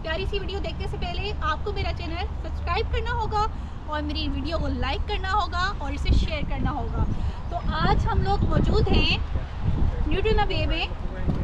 प्यारी सी वीडियो देखने से पहले आपको मेरा चैनल सब्सक्राइब करना होगा और मेरी वीडियो को लाइक करना होगा और इसे शेयर करना होगा। तो आज हम लोग मौजूद हैं न्यूट्रिनो बे में,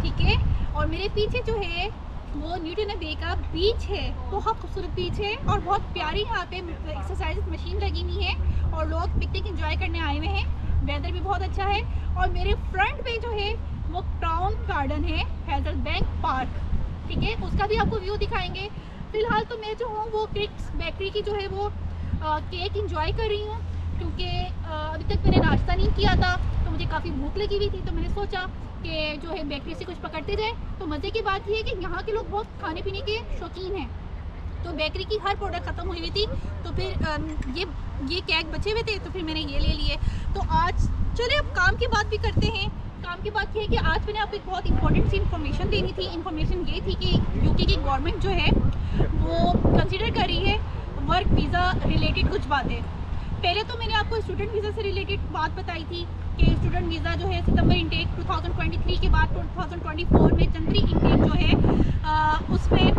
ठीक है। और मेरे पीछे जो है वो न्यूट्रिनो बे का बीच है। बहुत खूबसूरत बीच है और बहुत प्यारी यहाँ पे एक्सरसाइज मशीन लगी हुई है और लोग पिकनिक एंजॉय करने आए हुए हैं। वेदर भी बहुत अच्छा है और मेरे फ्रंट पे जो है वो टाउन गार्डन है, हैजल बैंक पार्क, ठीक है। उसका भी आपको व्यू दिखाएंगे। फिलहाल तो मैं जो हूँ वो क्रिक्स बेकरी की जो है वो केक एंजॉय कर रही हूँ, क्योंकि अभी तक मैंने नाश्ता नहीं किया था तो मुझे काफ़ी भूख लगी हुई थी। तो मैंने सोचा कि जो है बेकरी से कुछ पकड़ते जाए। तो मज़े की बात यह है कि यहाँ के लोग बहुत खाने पीने के शौकीन हैं, तो बेकरी की हर प्रोडक्ट ख़त्म हुई हुई थी तो फिर ये केक बचे हुए थे तो फिर मैंने ये ले लिए। तो आज चले अब काम की बात भी करते हैं। काम की बात ये है कि आज मैंने आपको एक बहुत इंपॉर्टेंट सी इन्फॉर्मेशन देनी थी। इन्फॉर्मेशन ये थी कि यूके की गवर्नमेंट जो है वो कंसिडर कर रही है वर्क वीज़ा रिलेटेड कुछ बातें। पहले तो मैंने आपको स्टूडेंट वीज़ा से रिलेटेड बात बताई थी कि स्टूडेंट वीज़ा जो है सितंबर इंटेक 2023 के बाद 2024 में जनवरी इंटेक जो है उसमें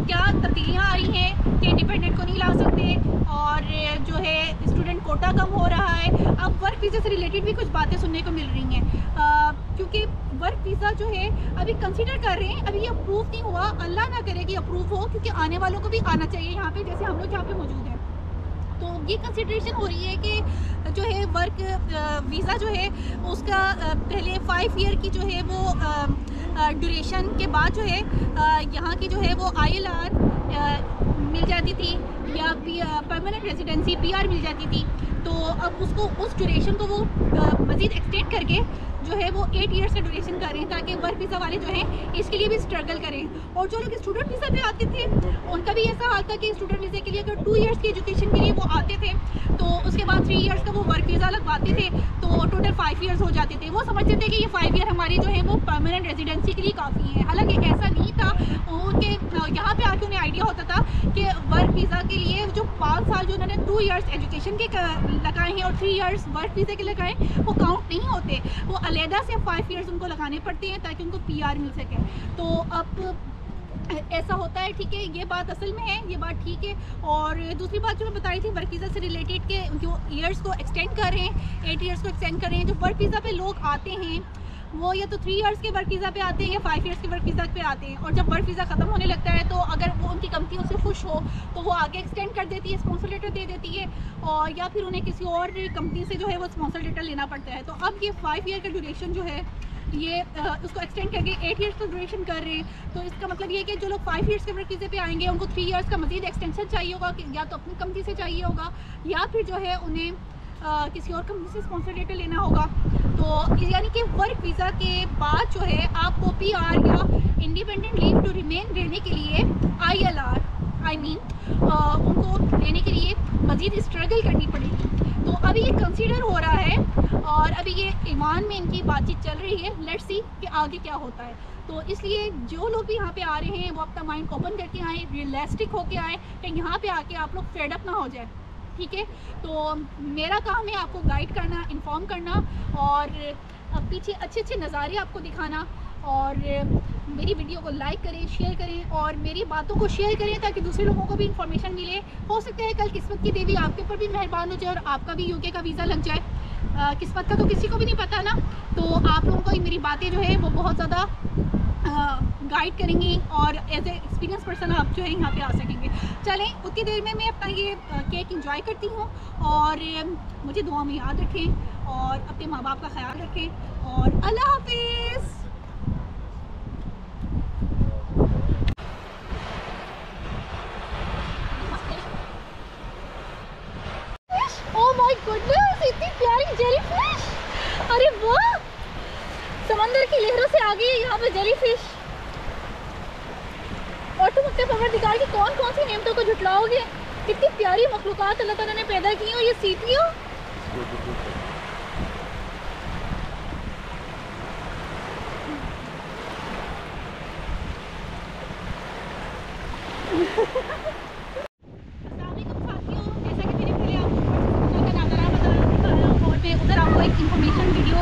क्या तब्दीलियाँ आ रही हैं कि डिपेंडेंट को नहीं ला सकते और जो है स्टूडेंट कोटा कम हो रहा है। अब वर्क वीज़ा से रिलेटेड भी कुछ बातें सुनने को मिल रही हैं, क्योंकि वर्क वीज़ा जो है अभी कंसिडर कर रहे हैं, अभी अप्रूव नहीं हुआ। अल्लाह ना करे कि अप्रूव हो, क्योंकि आने वालों को भी आना चाहिए यहाँ पे, जैसे हम लोग यहाँ पे मौजूद हैं। तो ये कंसिडरेशन हो रही है कि जो है वर्क वीज़ा जो है उसका पहले 5 ईयर की जो है वो ड्यूरेशन के बाद जो है यहाँ की जो है वो ILR मिल जाती थी या परमानेंट रेजिडेंसी PR मिल जाती थी। तो अब उसको उस ड्यूरेशन को वो मज़ीद एक्सटेंड करके जो है वो 8 ईयर्स का ड्यूरेशन कर रहे हैं, ताकि वर्क वीज़ा वाले जो हैं इसके लिए भी स्ट्रगल करें। और जो लोग स्टूडेंट वीज़ा पे आते थे उनका भी ऐसा हाल था कि स्टूडेंट वीज़ा के लिए अगर 2 ईयर्स की एजुकेशन के लिए वो आते थे तो उसके बाद 3 ईयर्स का वो वर्क वीज़ा लगवाते थे तो टोटल 5 ईयर्स हो जाते थे। वो समझते थे कि ये 5 ईयर हमारी जो है वो परमानेंट रेजिडेंसी के लिए काफ़ी है। हालांकि ऐसा नहीं था। उनके यहाँ पे आके उन्हें आइडिया होता था कि वर्क वीज़ा के लिए जो 5 साल जो उन्होंने 2 ईयर्स एजुकेशन के लगाए हैं और 3 ईयर्स वर्क वीज़ा के लगाए वो काउंट नहीं होते, वो अलहदा से 5 ईयर्स उनको लगाने पड़ते हैं ताकि उनको PR मिल सके। तो अब ऐसा होता है, ठीक है। ये बात असल में है, ये बात ठीक है। और दूसरी बात जो मैं बता रही थी वर्क वीज़ा से रिलेटेड के जो ईयर्स को एक्सटेंड कर रहे हैं, 8 ईयर्स को एक्सटेंड कर रहे हैं। जो वर्क वीज़ा पे लोग आते हैं वो या तो 3 ईयर्स के वर्क वीज़ा पे आते हैं या 5 ईयर्स के वर्क वीज़ा पे आते हैं। और जब वर्क वीज़ा ख़त्म होने लगता है तो अगर वो उनकी कंपनी उससे खुश हो तो वो आगे एक्सटेंड कर देती है, स्पॉन्सर लेटर दे देती है, और या फिर उन्हें किसी और कंपनी से जो है वो स्पॉन्सर लेटर लेना पड़ता है। तो अब ये 5 ईयर का ड्यूरेशन जो है ये उसको एक्सटेंड करके 8 ईयर्स का ड्यूरेशन कर रहे हैं। तो इसका मतलब ये है कि जो लोग 5 ईयर्स के वर्क वीज़े पे आएंगे उनको 3 ईयर्स का मज़ीद एक्सटेंशन चाहिए होगा, या तो अपनी कंपनी से चाहिए होगा या फिर जो है उन्हें किसी और कंपनी से स्पॉन्सर लेटर लेना होगा। तो यानी कि वर्क वीज़ा के बाद जो है आपको PR या इंडिपेंडेंट लीव टू रिमेन लेने के लिए ILR उनको लेने के लिए मज़ीद स्ट्रगल करनी पड़ेगी। तो अभी ये कंसीडर हो रहा है और अभी ये ईमान में इनकी बातचीत चल रही है। लेट्स सी कि आगे क्या होता है। तो इसलिए जो लोग भी यहाँ पे आ रहे हैं वो अपना माइंड ओपन करके आएँ, रियलिस्टिक होके आएँ कि यहाँ पे आके आप लोग फेड अप ना हो जाए, ठीक है। तो मेरा काम है आपको गाइड करना, इन्फॉर्म करना और पीछे अच्छे अच्छे नज़ारे आपको दिखाना। और मेरी वीडियो को लाइक करें, शेयर करें और मेरी बातों को शेयर करें ताकि दूसरे लोगों को भी इन्फॉर्मेशन मिले। हो सकता है कल किस्मत की देवी आपके ऊपर भी मेहरबान हो जाए और आपका भी UK का वीज़ा लग जाए। किस्मत का तो किसी को भी नहीं पता ना। तो आप लोगों को मेरी बातें जो है वो बहुत ज़्यादा गाइड करेंगी और एज ए एक्सपीरियंस पर्सन आप जो है यहाँ पे आ सकेंगे। चलें, उतनी देर में मैं अपना ये केक एंजॉय करती हूँ और मुझे दुआ में याद रखें और अपने माँ बाप का ख्याल रखें और अल्लाह हाफिज़। ओह माय गॉडनेस, इतनी प्यारी जेलीफिश। अरे वाह, समंदर की लहरों से आ गई है यहाँ पे जेलीफिश। और तुम अपने परवरदिगार की कौन कौन सी नेमतों को झुटलाओगे। कितनी प्यारी मखलूकात अल्लाह ताला ने पैदा की और ये सीपियों इन्फॉर्मेशन वीडियो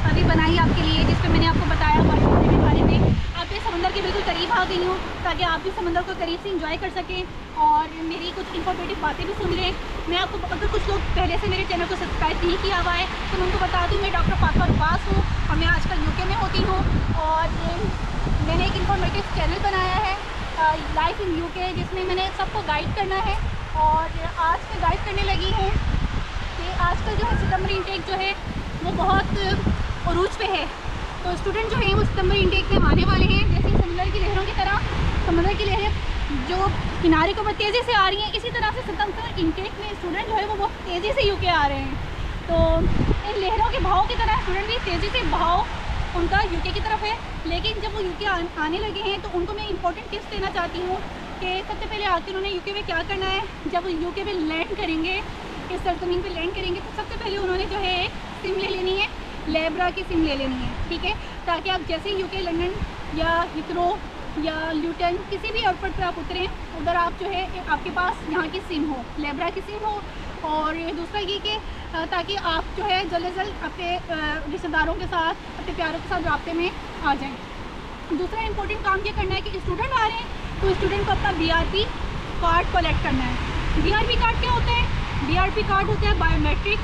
अभी बनाई आपके लिए, जिसमें मैंने आपको बताया वर्क वीज़ा के बारे में। अब मैं समंदर के बिल्कुल करीब आ गई हूँ ताकि आप भी समंदर को करीब से इंजॉय कर सकें और मेरी कुछ इंफॉर्मेटिव बातें भी सुन लें। मैं आपको, अगर कुछ लोग पहले से मेरे चैनल को सब्सक्राइब नहीं किया हुआ है तो मैं उनको बता दूँ, मैं डॉक्टर फातिमा रुबास हूँ और मैं आजकल यूके में होती हूँ और मैंने एक इंफॉर्मेटिव चैनल बनाया है लाइफ इन यूके, जिसमें मैंने सबको गाइड करना है। और आज मैं गाइड करने लगी हूँ कि आजकल जो है सितंबर इंटेक जो है वो बहुत अरूज पे है। तो स्टूडेंट जो हैं वो सितंबर इंटेक में आने वाले हैं, जैसे समुद्र की लहरों की तरह। समुद्र की लहरें जो किनारे के ऊपर तेज़ी से आ रही हैं, इसी तरह से सितंबर इंटेक में स्टूडेंट जो है वो बहुत तेज़ी से यूके आ रहे हैं। तो इन लहरों के बहाव की तरह स्टूडेंट भी तेज़ी से बहाव उनका यूके की तरफ है। लेकिन जब वो यूके आने लगे हैं तो उनको मैं इंपॉर्टेंट टिप्स देना चाहती हूँ कि सबसे पहले आकर उन्होंने यूके में क्या करना है। जब वो यूके में लैंड करेंगे, इस सरजमीन पे लैंड करेंगे, तो सबसे पहले उन्होंने जो है एक सिम ले लेनी है, लेब्रा की सिम ले लेनी है, ठीक है। ताकि आप जैसे यूके लंदन या हिथरो या ल्यूटन किसी भी एयरपोर्ट पर आप उतरें, उधर आप जो है आपके पास यहाँ की सिम हो, लेब्रा की सिम हो। और दूसरा ये कि ताकि आप जो है जल्द से जल्द अपने रिश्तेदारों के साथ, अपने प्यारों के साथ राब्ते में आ जाएं। दूसरा इंपॉर्टेंट काम ये करना है कि स्टूडेंट आ रहे हैं तो स्टूडेंट को अपना BRP कार्ड कलेक्ट करना है। BRP कार्ड क्या होता है? BRP कार्ड होता है बायोमेट्रिक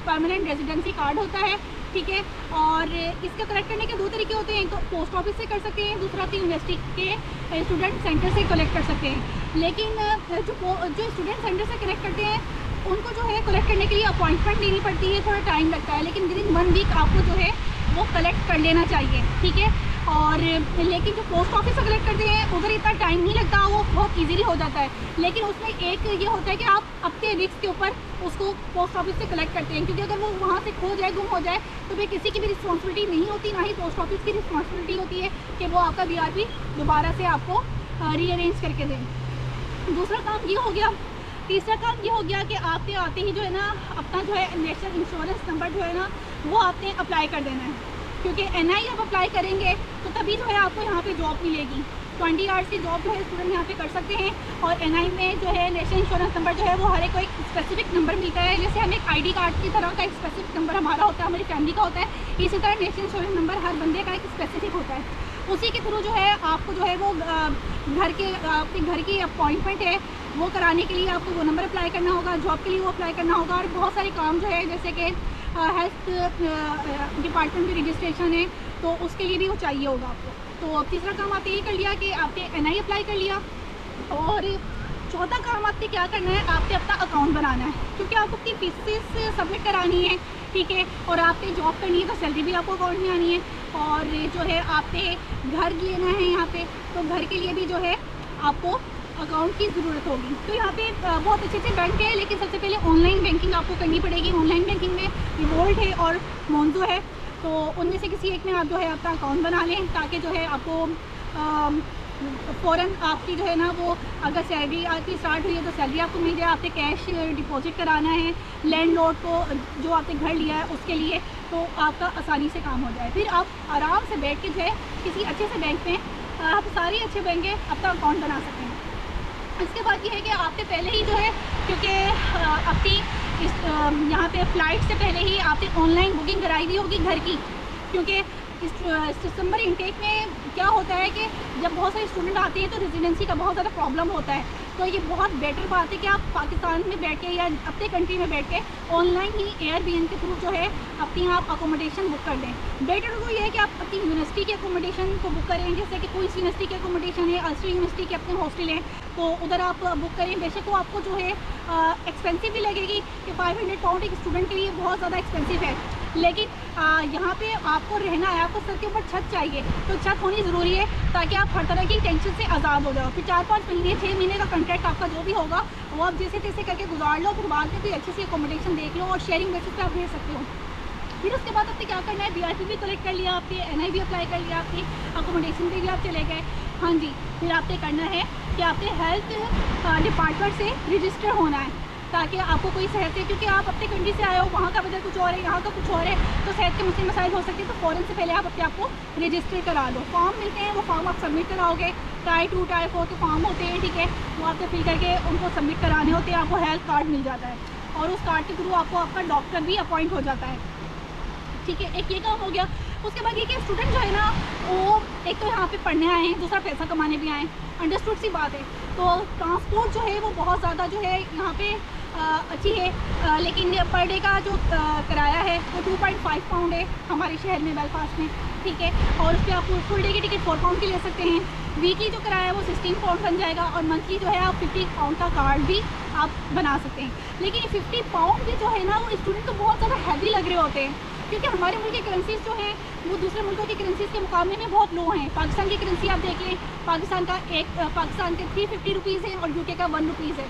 परमानेंट रेजिडेंसी कार्ड होता है, ठीक है। और इसका कलेक्ट करने के दो तरीके होते हैं, एक तो पोस्ट ऑफिस से कर सकते हैं, दूसरा तो यूनिवर्सिटी के स्टूडेंट सेंटर से कलेक्ट कर सकते हैं। लेकिन जो स्टूडेंट सेंटर से कलेक्ट करते हैं उनको जो है कलेक्ट करने के लिए अपॉइंटमेंट लेनी पड़ती है, थोड़ा टाइम लगता है, लेकिन विदिन 1 वीक आपको जो है वो कलेक्ट कर लेना चाहिए, ठीक है। और लेकिन जो पोस्ट ऑफिस से कलेक्ट करते हैं उधर इतना टाइम नहीं लगता, वो बहुत इजीली हो जाता है। लेकिन उसमें एक ये होता है कि आप अपने रिस्क के ऊपर उसको पोस्ट ऑफिस से कलेक्ट करते हैं, क्योंकि अगर वो वहाँ से खो जाए, गुम हो जाए, तो फिर किसी की भी रिस्पॉन्सिबिलिटी नहीं होती, ना ही पोस्ट ऑफिस की रिस्पॉन्सिबिलिटी होती है कि वो आपका BRP दोबारा से आपको रीअरेंज करके दें। दूसरा काम ये हो गया। तीसरा काम ये हो गया कि आपने आते ही जो है ना अपना जो है नेशनल इंश्योरेंस नंबर जो है ना वो आपने अप्लाई कर देना है, क्योंकि NI जब अप्लाई करेंगे तो तभी जो है आपको यहाँ पे जॉब मिलेगी। 20 आवर्स की जॉब जो है स्टूडेंट यहाँ पे कर सकते हैं। और NI में जो है नेशनल इंश्योरेंस नंबर जो है वो हर एक को एक स्पेसिफिक नंबर मिलता है। जैसे हमें एक ID कार्ड की तरह का एक स्पेसिफिक नंबर हमारा होता है, हमारी फैमिली का होता है, इसी तरह नेशनल इंश्योरेंस नंबर हर बंदे का एक स्पेसिफिक होता है। उसी के थ्रू जो है आपको जो है वो अपने घर की अपॉइंटमेंट है वो कराने के लिए आपको वो नंबर अप्लाई करना होगा, जॉब के लिए वो अप्लाई करना होगा। और बहुत सारे काम जो है जैसे कि हेल्थ डिपार्टमेंट में रजिस्ट्रेशन है तो उसके लिए भी वो चाहिए होगा आपको। तो तीसरा काम आपने ये कर लिया कि आपने NI अप्लाई कर लिया। और चौथा काम आपने क्या करना है, आपने अपना अकाउंट बनाना है, क्योंकि आपको अपनी फीसेस सबमिट करानी है, ठीक है। और आपने जॉब करनी है तो सैलरी भी आपको अकाउंट में आनी है। और जो है आपने घर लेना है यहाँ पे, तो घर के लिए भी जो है आपको अकाउंट की ज़रूरत होगी। तो यहाँ पे बहुत अच्छे अच्छे बैंक है, लेकिन सबसे पहले ऑनलाइन बैंकिंग आपको करनी पड़ेगी। ऑनलाइन बैंकिंग में रिवोल्ट है और मोन्जो है, तो उनमें से किसी एक में आप जो है अपना अकाउंट बना लें, ताकि जो है आपको फ़ौरन आपकी जो है ना वो अगर सैलरी आपकी स्टार्ट हुई है तो सैलरी आपको मिल जाए। आपने कैश डिपॉजिट कराना है लैंडलॉर्ड को, जो आपने घर लिया है उसके लिए, तो आपका आसानी से काम हो जाए। फिर आप आराम से बैठ के जो है किसी अच्छे से बैंक में, आप सारे अच्छे बैंक है, अपना अकाउंट बना सकते हैं। इसके बाद ये है कि आपने पहले ही जो है, क्योंकि अपनी यहाँ पे फ़्लाइट से पहले ही आपने ऑनलाइन बुकिंग कराई दी होगी घर की, क्योंकि इस सितंबर इंटेक में क्या होता है कि जब बहुत सारे स्टूडेंट आते हैं तो रेजिडेंसी का बहुत ज़्यादा प्रॉब्लम होता है। तो ये बहुत बेटर बात है कि आप पाकिस्तान में बैठ के या अपने कंट्री में बैठ के ऑनलाइन ही Airbnb के थ्रू जो है अपनी आप अकोमोडेशन बुक कर लें। बेटर तो ये है कि आप अपनी यूनिवर्सिटी के अकोमोडेशन को बुक करें, जैसे कि क्वींस यूनिवर्सिटी के अकोमोडेशन है, अल्स्टर यूनिवर्सिटी के अपने हॉस्टल हैं, तो उधर आप बुक करें। बेशक वो आपको जो है एक्सपेंसिव भी लगेगी कि 500 पाउंड एक स्टूडेंट के लिए बहुत ज़्यादा एक्सपेंसिव है, लेकिन यहाँ पे आपको रहना है, आपको सर के ऊपर छत चाहिए, तो छत होनी ज़रूरी है ताकि आप हर तरह की टेंशन से आज़ाद हो जाओ। फिर 4-5 महीने 6 महीने का कॉन्ट्रैक्ट आपका जो भी होगा वो आप जैसे तैसे करके गुजार लो, फिर बाद में कोई अच्छी सी अकोमोडेशन देख लो और शेयरिंग बेसिस पे आप रह सकते हो। फिर उसके बाद आपने क्या करना है, BRP भी कलेक्ट कर लिया, आपके NI भी अप्लाई कर लिया, आपकी अकोमोडेशन पे भी आप चले गए। हाँ जी, फिर आपने करना है कि आपने हेल्थ डिपार्टमेंट से रजिस्टर होना है, ताकि आपको कोई सेहत है, क्योंकि आप अपने कंट्री से आए हो, वहाँ का बजट कुछ और है, यहाँ का कुछ और है, तो सेहत के मसले मसाइल हो सकते हैं। तो फ़ौरन से पहले आप अपने आप को रजिस्टर करा लो। फॉर्म मिलते हैं, वो फॉर्म आप सबमिट कराओगे। टाई 2 टाई 4 के फॉर्म होते हैं, ठीक है, वो आपने फिल करके उनको सबमिट कराने होते हैं। आपको हेल्थ कार्ड मिल जाता है और उस कार्ड के थ्रू आपको आपका डॉक्टर भी अपॉइंट हो जाता है, ठीक है। एक ये काम हो गया। उसके बाद ये कि स्टूडेंट जो है ना वो एक तो यहाँ पे पढ़ने आए हैं, दूसरा पैसा कमाने भी आए हैं, अंडरस्टूड सी बात है। तो ट्रांसपोर्ट जो है वो बहुत ज़्यादा जो है यहाँ पे अच्छी है, लेकिन पर डे का जो किराया है वो 2.5 पाउंड है हमारे शहर में बेलफास्ट में, ठीक है। और उस पर आप फुल डे की टिकट 4 पाउंड की ले सकते हैं। वीकली जो किराया है वो 16 पाउंड बन जाएगा, और मंथली जो है आप 50 पाउंड का कार्ड भी आप बना सकते हैं। लेकिन 50 पाउंड भी जो है ना वो स्टूडेंट को बहुत ज़्यादा हैवी लग रहे होते हैं, क्योंकि हमारे मुल्क की करेंसीज जो हैं वो दूसरे मुल्कों की करेंसीज के मुकाबले में बहुत लो हैं। पाकिस्तान की करेंसी आप देख लें, पाकिस्तान के 350 रुपीज़ है और यूके का 1 रुपीज़ है,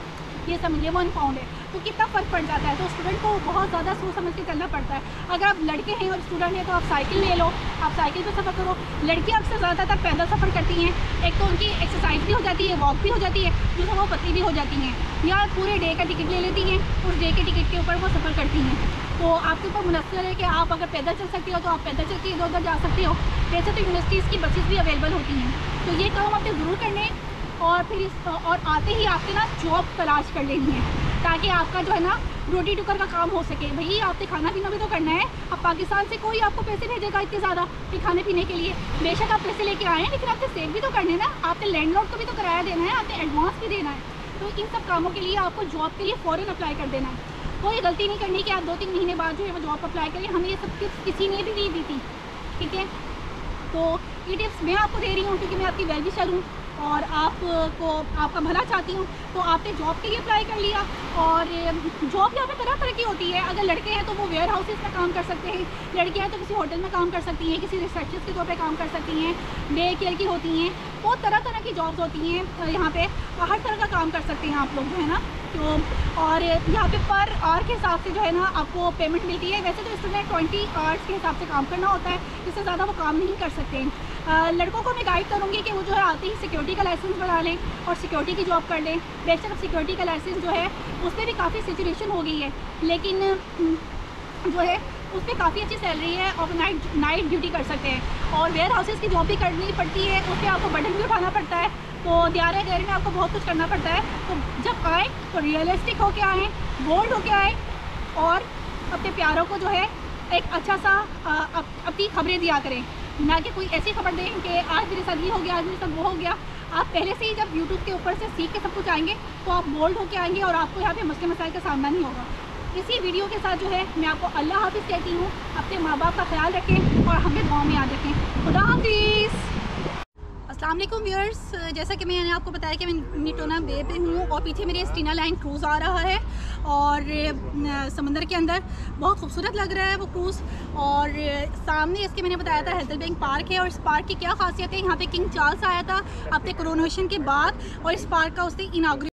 ये समझिए 1 पाउंड है। तो कितना फ़र्क पड़ जाता है। तो स्टूडेंट को बहुत ज़्यादा सोच समझ के चलना पड़ता है। अगर आप लड़के हैं और स्टूडेंट हैं तो आप साइकिल ले लो, आप साइकिल पर सफ़र करो। लड़कियाँ अक्सर ज़्यादातर पैदल सफ़र करती हैं, एक तो उनकी एक्सरसाइज भी हो जाती है, वॉक भी हो जाती है, दूसरा वो पतली भी हो जाती हैं, या पूरे डे का टिकट ले लेती हैं, उस डे के टिकट के ऊपर वो सफ़र करती हैं। तो आपके ऊपर मुनस्सर है कि आप अगर पैदल चल सकते हो तो आप पैदल चल के इधर उधर जा सकते हो। वैसे तो यूनिवर्सिटीज़ की बसेस भी अवेलेबल होती हैं। तो ये काम आपने ज़रूर करने, और फिर और आते ही आपके ना जॉब तलाश कर लेनी है, ताकि आपका जो है ना रोटी टुकर का काम हो सके। भाई आपने खाना पीना भी तो करना है। अब पाकिस्तान से कोई आपको पैसे भेजेगा इतने ज़्यादा कि खाने पीने के लिए, बेशक आप पैसे लेके आए हैं, लेकिन आपने सेव भी तो करने हैं ना, आपने लैंडलॉर्ड को भी तो किराया देना है, आपने एडवांस भी देना है। तो इन सब कामों के लिए आपको जॉब के लिए फ़ौरन अप्लाई कर देना है। कोई गलती नहीं करनी कि आप 2-3 महीने बाद जो है वो जॉब अप्लाई करिए। हमें ये सब टिप्स किसी ने भी नहीं दी थी, ठीक है। तो ये टिप्स मैं आपको दे रही हूँ क्योंकि मैं आपकी वेल विशर हूँ और आपको आपका भला चाहती हूँ। तो आपने जॉब के लिए अप्लाई कर लिया, और जॉब यहाँ पे तरह तरह की होती है। अगर लड़के हैं तो वो वेयर हाउसेस में काम कर सकते हैं, लड़कियाँ तो किसी होटल में काम कर सकती हैं, किसी रिसेप्शनिस्ट के तौर पे काम कर सकती हैं, डे केयर की होती हैं, बहुत तरह तरह की जॉब्स होती हैं यहाँ पे, हर तरह का काम कर सकते हैं आप लोग जो है ना। तो और यहाँ पे पर आवर के हिसाब से जो है ना आपको पेमेंट मिलती है। वैसे तो स्टूडेंट 20 आवर्स के हिसाब से काम करना होता है, इससे ज़्यादा वो काम नहीं कर सकते हैं। लड़कों को मैं गाइड करूँगी कि वो जो है आते ही सिक्योरिटी का लाइसेंस बना लें और सिक्योरिटी की जॉब कर लें। बेशक अब सिक्योरिटी का लाइसेंस जो है उसमें भी काफ़ी सिचुएशन हो गई है, लेकिन जो है उस पर काफ़ी अच्छी सैलरी है और नाइट ड्यूटी कर सकते हैं। और वेयर हाउसेस की जॉब भी करनी पड़ती है, उस पर आपको बर्डन भी उठाना पड़ता है। तो दियारे में आपको बहुत कुछ करना पड़ता है। तो जब आए तो रियलिस्टिक होके आएँ, बोल्ड होके आए, और अपने प्यारों को जो है एक अच्छा सा अपनी खबरें दिया करें, ना कि कोई ऐसी खबर दें कि आज मेरे साथ ये हो गया, आज मेरे साथ वो हो गया। आप पहले से ही जब यूट्यूब के ऊपर से सीख के सब कुछ आएंगे तो आप बोल्ड होके आएंगे और आपको यहाँ पे मसले मसाइल का सामना नहीं होगा। इसी वीडियो के साथ जो है मैं आपको अल्लाह हाफिज़ कहती हूँ। अपने माँ बाप का ख्याल रखें और हमें दुआ में याद रखें। खुदा हाफिज़। अस्सलाम वालेकुम व्यूअर्स, जैसा कि मैंने आपको बताया कि मैं निटोना बे पे हूँ और पीछे मेरे स्टीना लाइन क्रूज़ आ रहा है, और समंदर के अंदर बहुत खूबसूरत लग रहा है वो क्रूज़। और सामने इसके मैंने बताया था हेज़ल बैंक पार्क है, और इस पार्क की क्या खासियत है, यहाँ पे किंग चार्ल्स आया था अपने कोरोनेशन के बाद, और इस पार्क का उसने इनाग्रेट